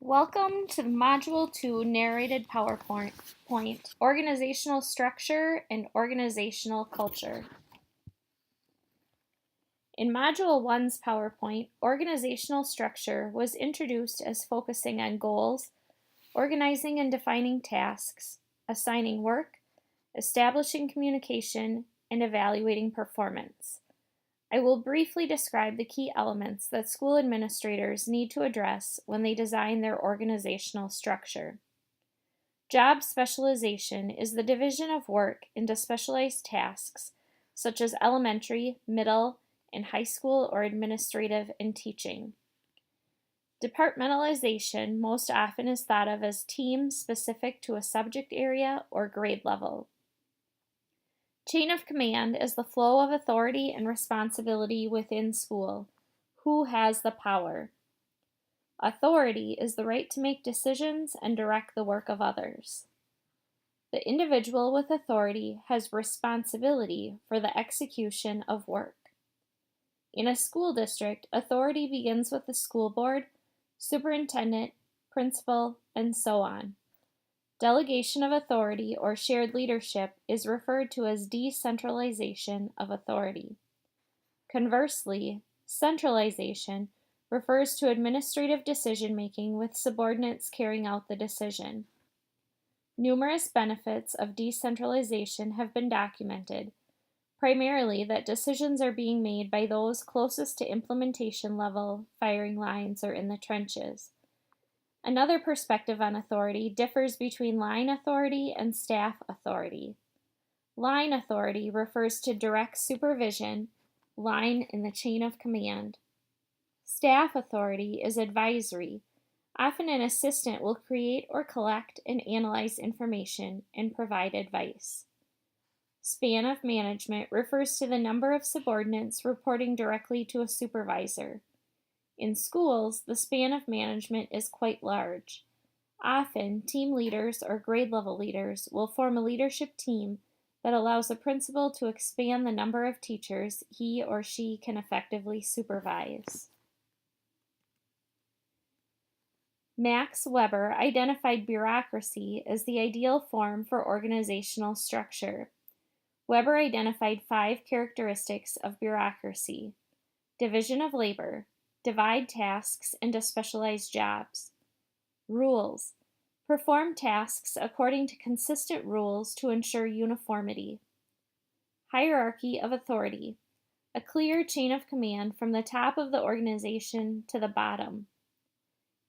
Welcome to the Module 2 narrated PowerPoint, Organizational Structure and Organizational Culture. In Module 1's PowerPoint, organizational structure was introduced as focusing on goals, organizing and defining tasks, assigning work, establishing communication, and evaluating performance. I will briefly describe the key elements that school administrators need to address when they design their organizational structure. Job specialization is the division of work into specialized tasks such as elementary, middle, and high school or administrative and teaching. Departmentalization most often is thought of as teams specific to a subject area or grade level. Chain of command is the flow of authority and responsibility within school. Who has the power? Authority is the right to make decisions and direct the work of others. The individual with authority has responsibility for the execution of work. In a school district, authority begins with the school board, superintendent, principal, and so on. Delegation of authority or shared leadership is referred to as decentralization of authority. Conversely, centralization refers to administrative decision-making with subordinates carrying out the decision. Numerous benefits of decentralization have been documented, primarily that decisions are being made by those closest to implementation level, firing lines, or in the trenches. Another perspective on authority differs between line authority and staff authority. Line authority refers to direct supervision, line in the chain of command. Staff authority is advisory. Often an assistant will create or collect and analyze information and provide advice. Span of management refers to the number of subordinates reporting directly to a supervisor. In schools, the span of management is quite large. Often, team leaders or grade level leaders will form a leadership team that allows a principal to expand the number of teachers he or she can effectively supervise. Max Weber identified bureaucracy as the ideal form for organizational structure. Weber identified 5 characteristics of bureaucracy: division of labor, divide tasks into specialized jobs. Rules. Perform tasks according to consistent rules to ensure uniformity. Hierarchy of authority. A clear chain of command from the top of the organization to the bottom.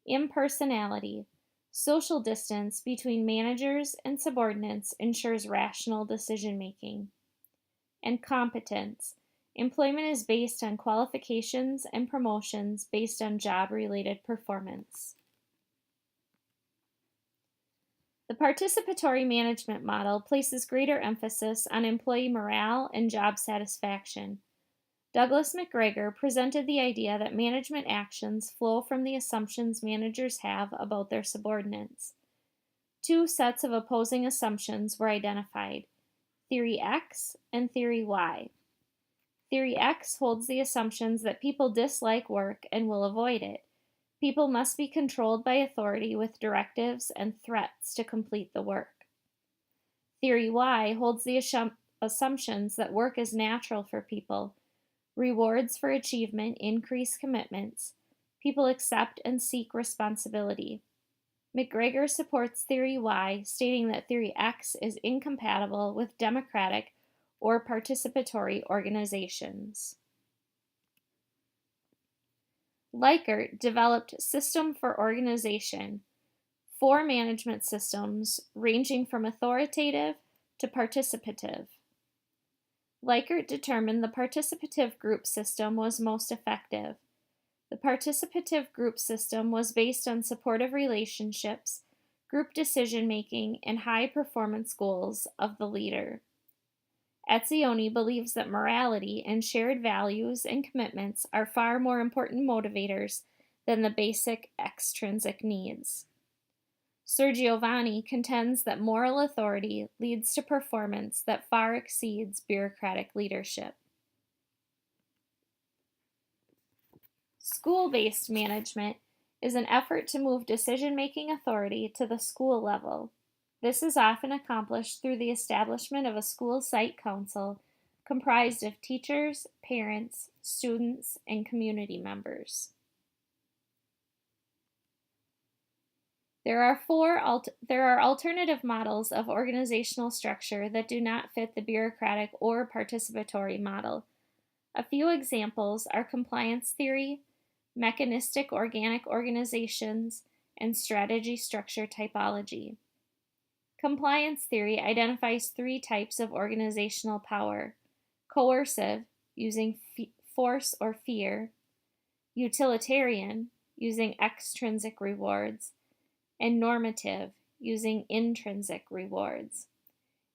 Impersonality. Social distance between managers and subordinates ensures rational decision-making. And competence. Employment is based on qualifications and promotions based on job-related performance. The participatory management model places greater emphasis on employee morale and job satisfaction. Douglas McGregor presented the idea that management actions flow from the assumptions managers have about their subordinates. 2 sets of opposing assumptions were identified: Theory X and Theory Y. Theory X holds the assumptions that people dislike work and will avoid it. People must be controlled by authority with directives and threats to complete the work. Theory Y holds the assumptions that work is natural for people. Rewards for achievement increase commitments. People accept and seek responsibility. McGregor supports Theory Y, stating that Theory X is incompatible with democratic or participatory organizations. Likert developed System for Organization, 4 management systems ranging from authoritative to participative. Likert determined the participative group system was most effective. The participative group system was based on supportive relationships, group decision-making, and high performance goals of the leader. Etzioni believes that morality and shared values and commitments are far more important motivators than the basic extrinsic needs. Sir Giovanni contends that moral authority leads to performance that far exceeds bureaucratic leadership. School-based management is an effort to move decision-making authority to the school level. This is often accomplished through the establishment of a school site council comprised of teachers, parents, students, and community members. There are alternative models of organizational structure that do not fit the bureaucratic or participatory model. A few examples are compliance theory, mechanistic organic organizations, and strategy structure typology. Compliance theory identifies three types of organizational power: coercive, using force or fear; utilitarian, using extrinsic rewards; and normative, using intrinsic rewards.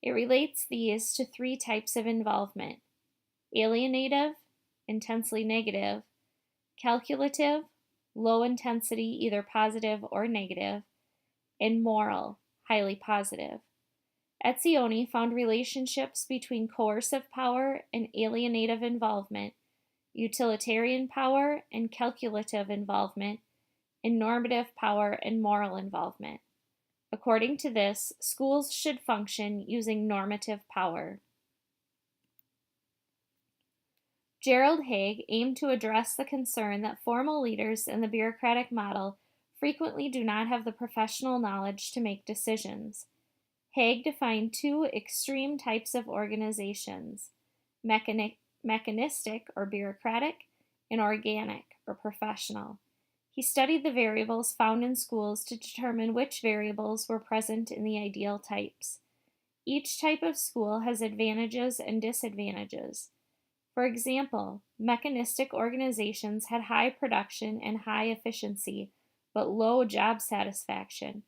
It relates these to three types of involvement: alienative, intensely negative; calculative, low intensity, either positive or negative; and moral, highly positive. Etzioni found relationships between coercive power and alienative involvement, utilitarian power and calculative involvement, and normative power and moral involvement. According to this, schools should function using normative power. Gerald Haig aimed to address the concern that formal leaders in the bureaucratic model frequently do not have the professional knowledge to make decisions. Haig defined two extreme types of organizations: mechanistic or bureaucratic, and organic or professional. He studied the variables found in schools to determine which variables were present in the ideal types. Each type of school has advantages and disadvantages. For example, mechanistic organizations had high production and high efficiency, but low job satisfaction,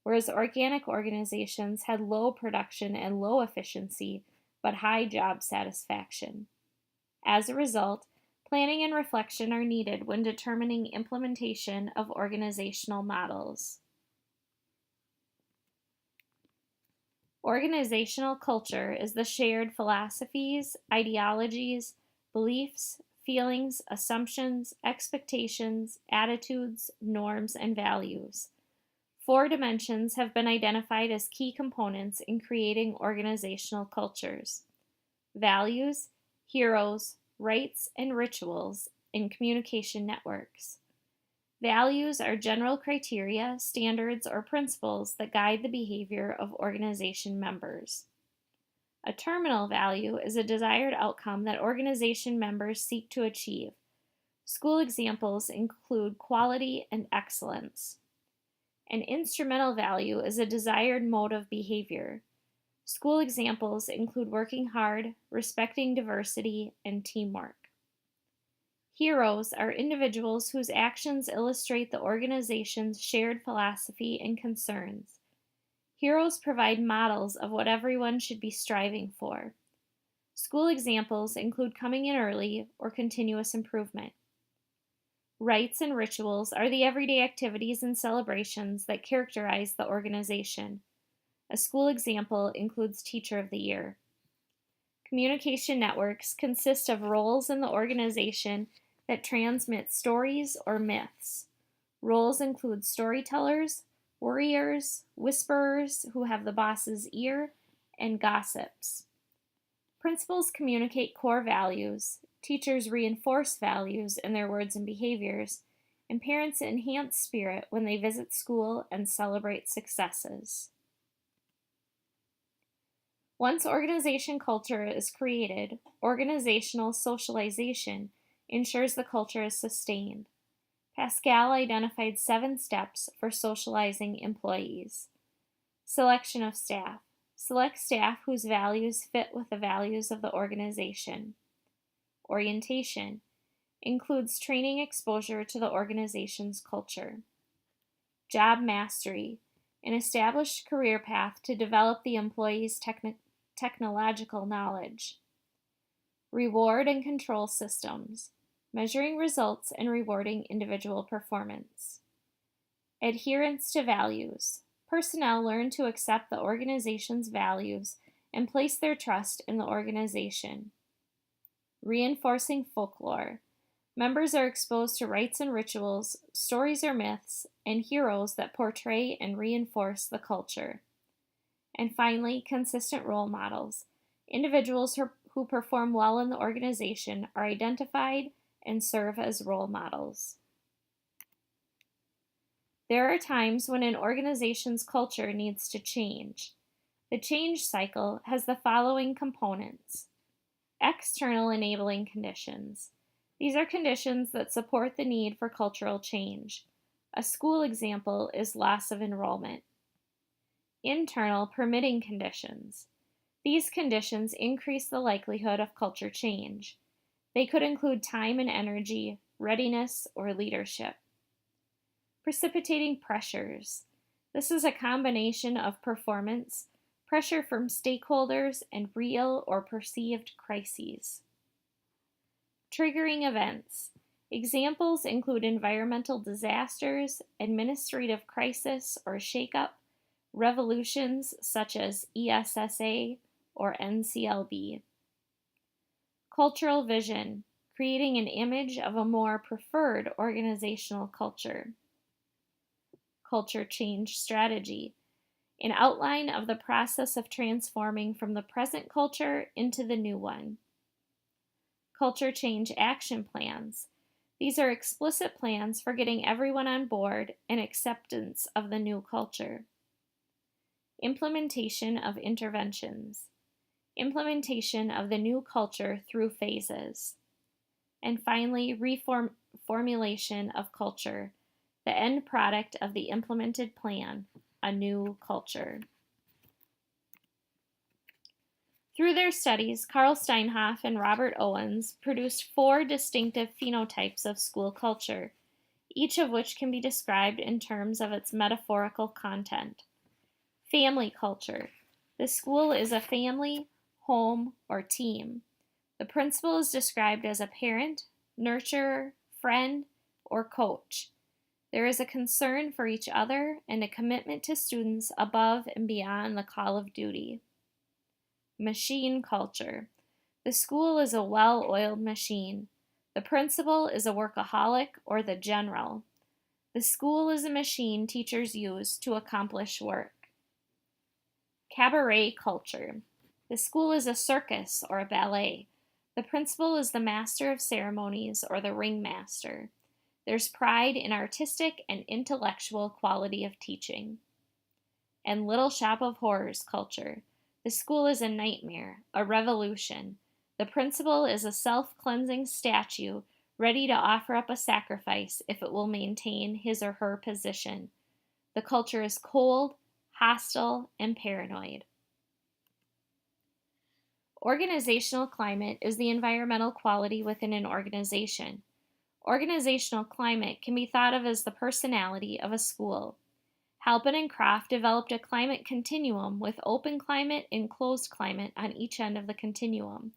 whereas organic organizations had low production and low efficiency, but high job satisfaction. As a result, planning and reflection are needed when determining implementation of organizational models. Organizational culture is the shared philosophies, ideologies, beliefs, feelings, assumptions, expectations, attitudes, norms, and values. 4 dimensions have been identified as key components in creating organizational cultures: values, heroes, rites, and rituals, and communication networks. Values are general criteria, standards, or principles that guide the behavior of organization members. A terminal value is a desired outcome that organization members seek to achieve. School examples include quality and excellence. An instrumental value is a desired mode of behavior. School examples include working hard, respecting diversity, and teamwork. Heroes are individuals whose actions illustrate the organization's shared philosophy and concerns. Heroes provide models of what everyone should be striving for. School examples include coming in early or continuous improvement. Rites and rituals are the everyday activities and celebrations that characterize the organization. A school example includes Teacher of the Year. Communication networks consist of roles in the organization that transmit stories or myths. Roles include storytellers, worriers, whisperers who have the boss's ear, and gossips. Principals communicate core values, teachers reinforce values in their words and behaviors, and parents enhance spirit when they visit school and celebrate successes. Once organization culture is created, organizational socialization ensures the culture is sustained. Pascal identified 7 steps for socializing employees. Selection of staff. Select staff whose values fit with the values of the organization. Orientation includes training exposure to the organization's culture. Job mastery, an established career path to develop the employee's technological knowledge. Reward and control systems, measuring results and rewarding individual performance. Adherence to values. Personnel learn to accept the organization's values and place their trust in the organization. Reinforcing folklore. Members are exposed to rites and rituals, stories or myths, and heroes that portray and reinforce the culture. And finally, consistent role models. Individuals who perform well in the organization are identified and serve as role models. There are times when an organization's culture needs to change. The change cycle has the following components. External enabling conditions. These are conditions that support the need for cultural change. A school example is loss of enrollment. Internal permitting conditions. These conditions increase the likelihood of culture change. They could include time and energy, readiness, or leadership. Precipitating pressures. This is a combination of performance, pressure from stakeholders, and real or perceived crises. Triggering events. Examples include environmental disasters, administrative crisis or shakeup, revolutions such as ESSA or NCLB. Cultural vision, creating an image of a more preferred organizational culture. Culture change strategy, an outline of the process of transforming from the present culture into the new one. Culture change action plans. These are explicit plans for getting everyone on board and acceptance of the new culture. Implementation of interventions. Implementation of the new culture through phases. And finally, reformulation of culture, the end product of the implemented plan, a new culture. Through their studies, Carl Steinhoff and Robert Owens produced 4 distinctive phenotypes of school culture, each of which can be described in terms of its metaphorical content. Family culture. The school is a family, home, or team. The principal is described as a parent, nurturer, friend, or coach. There is a concern for each other and a commitment to students above and beyond the call of duty. Machine culture. The school is a well-oiled machine. The principal is a workaholic or the general. The school is a machine teachers use to accomplish work. Cabaret culture. The school is a circus or a ballet. The principal is the master of ceremonies or the ringmaster. There's pride in artistic and intellectual quality of teaching. And Little Shop of Horrors culture. The school is a nightmare, a revolution. The principal is a self-cleansing statue ready to offer up a sacrifice if it will maintain his or her position. The culture is cold, hostile, and paranoid. Organizational climate is the environmental quality within an organization. Organizational climate can be thought of as the personality of a school. Halpin and Croft developed a climate continuum with open climate and closed climate on each end of the continuum.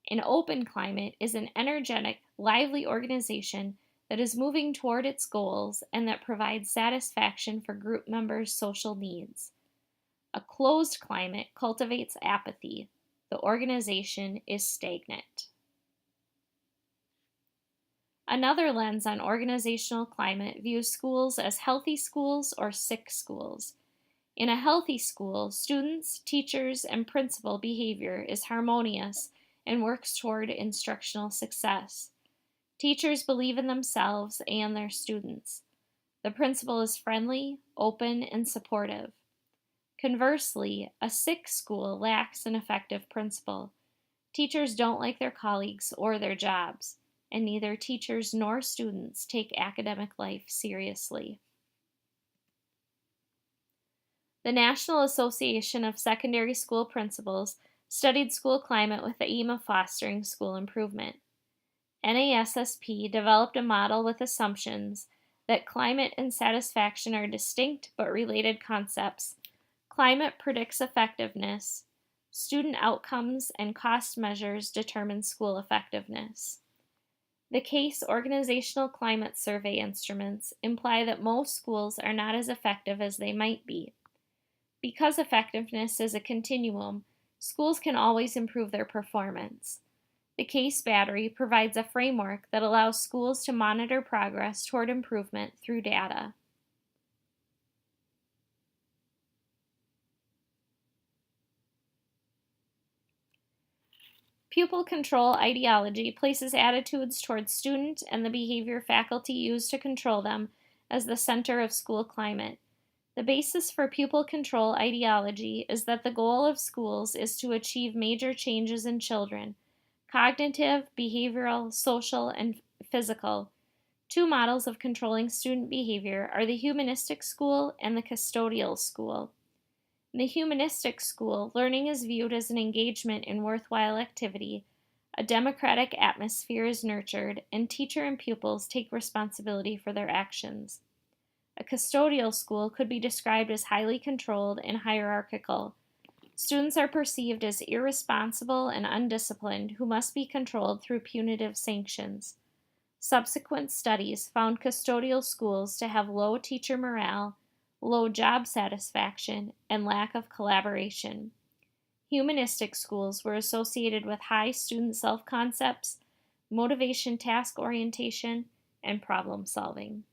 An open climate is an energetic, lively organization that is moving toward its goals and that provides satisfaction for group members' social needs. A closed climate cultivates apathy. The organization is stagnant. Another lens on organizational climate views schools as healthy schools or sick schools. In a healthy school, students, teachers, and principal behavior is harmonious and works toward instructional success. Teachers believe in themselves and their students. The principal is friendly, open, and supportive. Conversely, a sick school lacks an effective principal. Teachers don't like their colleagues or their jobs, and neither teachers nor students take academic life seriously. The National Association of Secondary School Principals studied school climate with the aim of fostering school improvement. NASSP developed a model with assumptions that climate and satisfaction are distinct but related concepts. Climate predicts effectiveness. Student outcomes and cost measures determine school effectiveness. The CASE organizational climate survey instruments imply that most schools are not as effective as they might be. Because effectiveness is a continuum, schools can always improve their performance. The case battery provides a framework that allows schools to monitor progress toward improvement through data. Pupil control ideology places attitudes towards student and the behavior faculty use to control them as the center of school climate. The basis for pupil control ideology is that the goal of schools is to achieve major changes in children: cognitive, behavioral, social, and physical. Two models of controlling student behavior are the humanistic school and the custodial school. In the humanistic school, learning is viewed as an engagement in worthwhile activity, a democratic atmosphere is nurtured, and teacher and pupils take responsibility for their actions. A custodial school could be described as highly controlled and hierarchical. Students are perceived as irresponsible and undisciplined who must be controlled through punitive sanctions. Subsequent studies found custodial schools to have low teacher morale, low job satisfaction, and lack of collaboration. Humanistic schools were associated with high student self-concepts, motivation, task orientation, and problem solving.